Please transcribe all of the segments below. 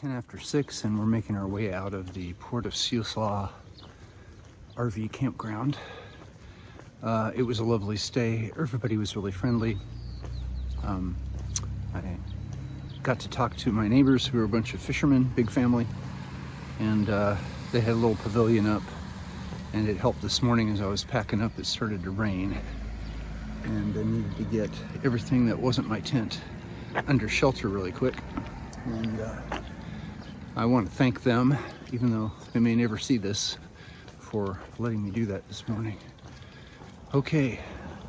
10 after 6 and we're making our way out of the Port of Siuslaw RV campground. It was a lovely stay. Everybody was really friendly. I got to talk to my neighbors who were a bunch of fishermen, big family, and they had a little pavilion up, and it helped this morning as I was packing up. It started to rain and I needed to get everything that wasn't my tent under shelter really quick. And I want to thank them, even though they may never see this, for letting me do that this morning. Okay,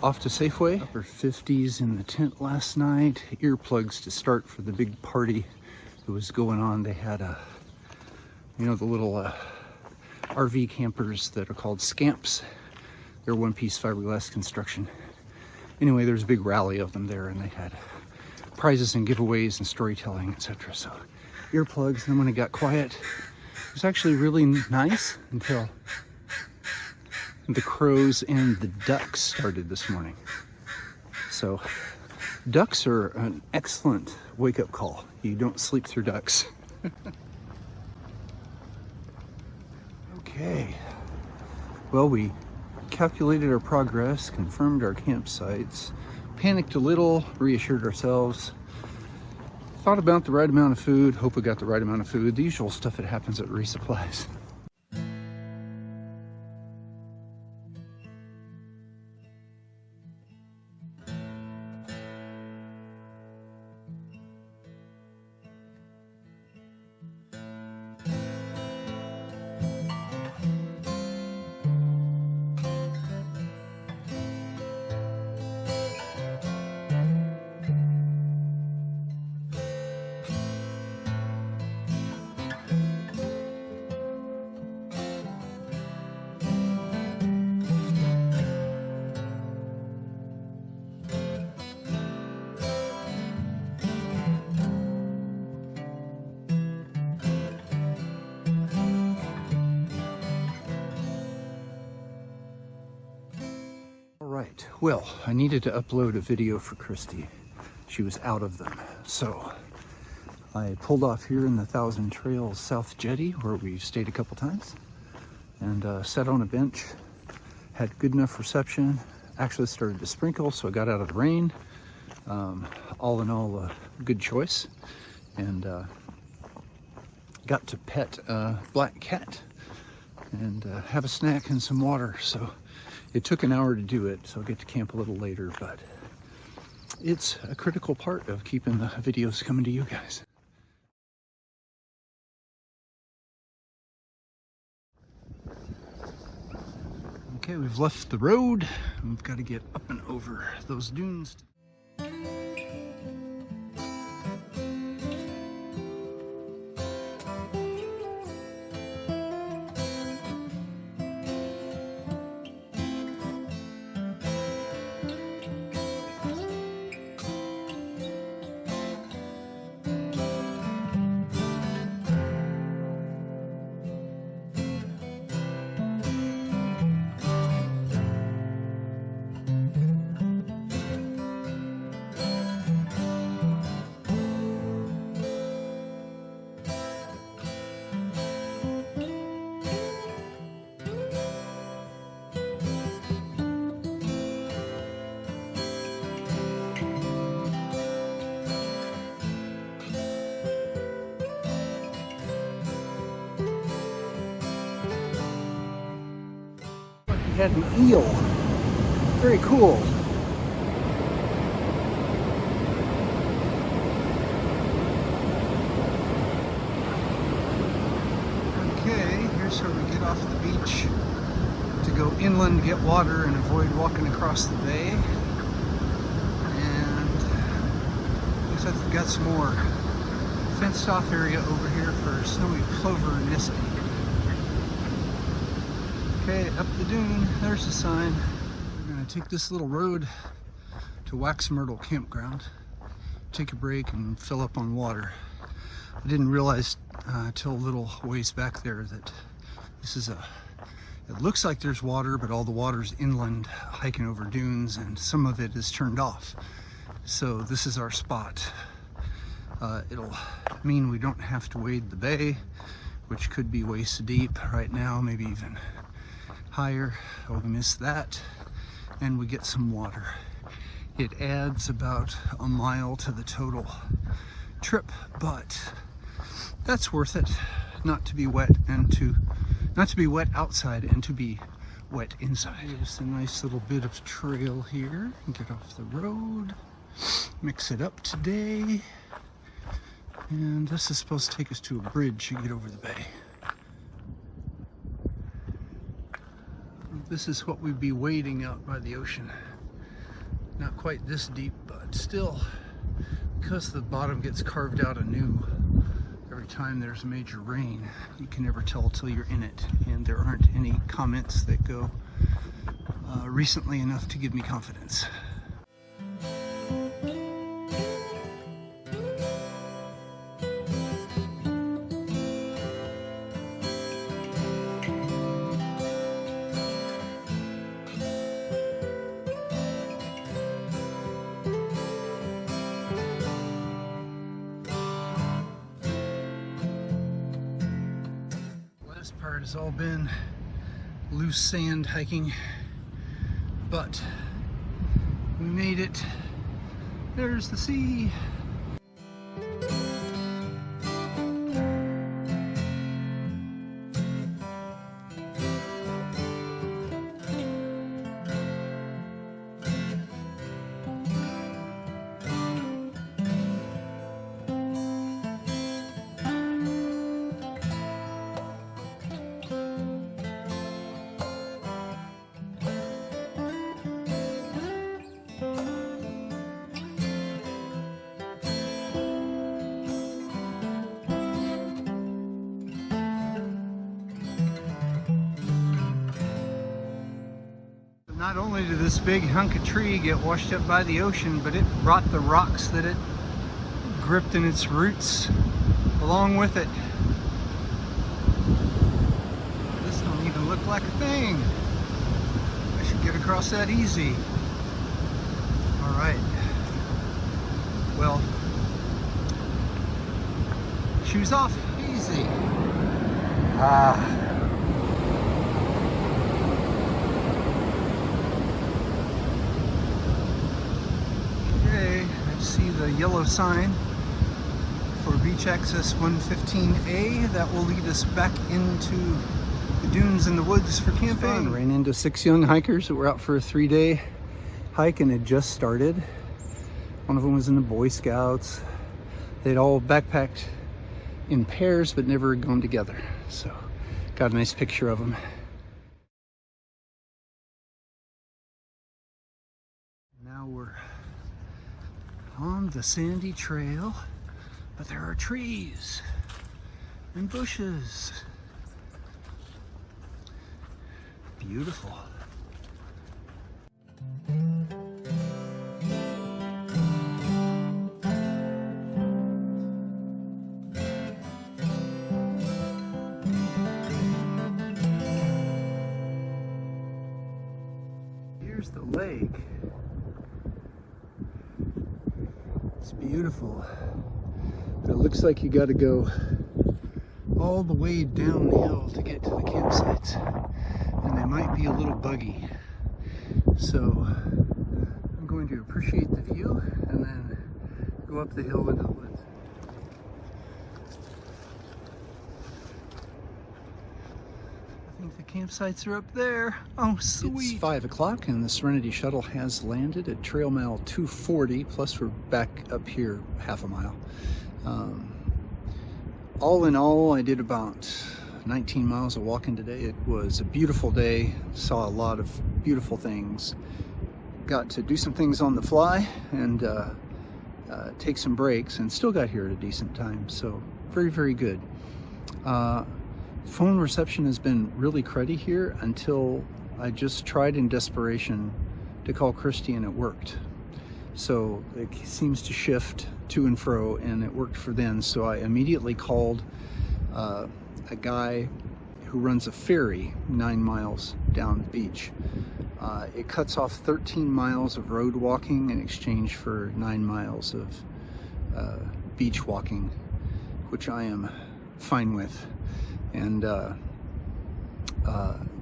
off to Safeway. Upper 50s in the tent last night. Earplugs to start for the big party that was going on. They had you know, the little RV campers that are called scamps. They're one-piece fiberglass construction. Anyway, there's a big rally of them there, and they had prizes and giveaways and storytelling, etc. So earplugs. Then when it got quiet, it was actually really nice until the crows and the ducks started this morning. So ducks are an excellent wake-up call. You don't sleep through ducks. Okay, well, we calculated our progress, confirmed our campsites, panicked a little, reassured ourselves, thought about the right amount of food, hope we got the right amount of food, the usual stuff that happens at resupplies. Right, well, I needed to upload a video for Christy. She was out of them. So I pulled off here in the Thousand Trails South Jetty, where we stayed a couple times, and sat on a bench. Had good enough reception. Actually started to sprinkle, so I got out of the rain. All in all, a good choice. And got to pet a black cat and have a snack and some water. So it took an hour to do it, so I'll get to camp a little later, but it's a critical part of keeping the videos coming to you guys. Okay, we've left the road, and we've got to get up and over those dunes. Had an eel. Very cool. Okay, here's where we get off the beach to go inland, get water, and avoid walking across the bay. And looks like we've got some more fenced off area over here for snowy plover nesting. Okay, up the dune, there's the sign. We're gonna take this little road to Wax Myrtle Campground, take a break and fill up on water. I didn't realize till a little ways back there that this is it looks like there's water, but all the water's inland, hiking over dunes, and some of it is turned off. So this is our spot. It'll mean we don't have to wade the bay, which could be waist deep right now, maybe even higher. Oh, we missed that. And we get some water. It adds about a mile to the total trip, but that's worth it. Not to be wet outside and to be wet inside. Just a nice little bit of trail here. Get off the road, mix it up today. And this is supposed to take us to a bridge to get over the bay. This is what we'd be wading out by the ocean. Not quite this deep, but still, because the bottom gets carved out anew every time there's major rain, you can never tell till you're in it. And there aren't any comments that go recently enough to give me confidence. This part has all been loose sand hiking, but we made it. There's the sea. Not only did this big hunk of tree get washed up by the ocean, but it brought the rocks that it gripped in its roots along with it. This don't even look like a thing. I should get across that easy. All right. Well, shoes off, easy. See the yellow sign for beach access 115A. That will lead us back into the dunes and the woods for camping. Ran into 6 young hikers that were out for a 3-day hike and had just started. One of them was in the Boy Scouts. They'd all backpacked in pairs but never gone together. So got a nice picture of them. Now we're on the sandy trail, but there are trees and bushes. Beautiful. Here's the lake. It's beautiful, but it looks like you got to go all the way downhill to get to the campsites, and they might be a little buggy. So I'm going to appreciate the view and then go up the hill into the woods. I think the campsites are up there. Oh, sweet. It's 5 o'clock and the Serenity Shuttle has landed at trail mile 240, plus we're back up here half a mile. All in all, I did about 19 miles of walking today. It was a beautiful day, saw a lot of beautiful things. Got to do some things on the fly and take some breaks, and still got here at a decent time, so very, very good. Phone reception has been really cruddy here until I just tried in desperation to call Christy and it worked. So it seems to shift to and fro, and it worked for then. So I immediately called a guy who runs a ferry 9 miles down the beach. It cuts off 13 miles of road walking in exchange for 9 miles of beach walking, which I am fine with. And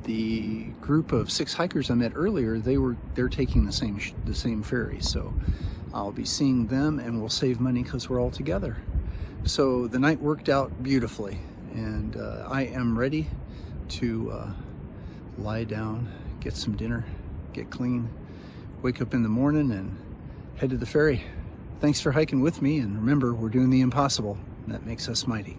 the group of 6 hikers I met earlier, they're taking the same ferry, so I'll be seeing them, and we'll save money because we're all together. So the night worked out beautifully, and I am ready to lie down, get some dinner, get clean, wake up in the morning, and head to the ferry. Thanks for hiking with me, and remember, we're doing the impossible. That makes us mighty.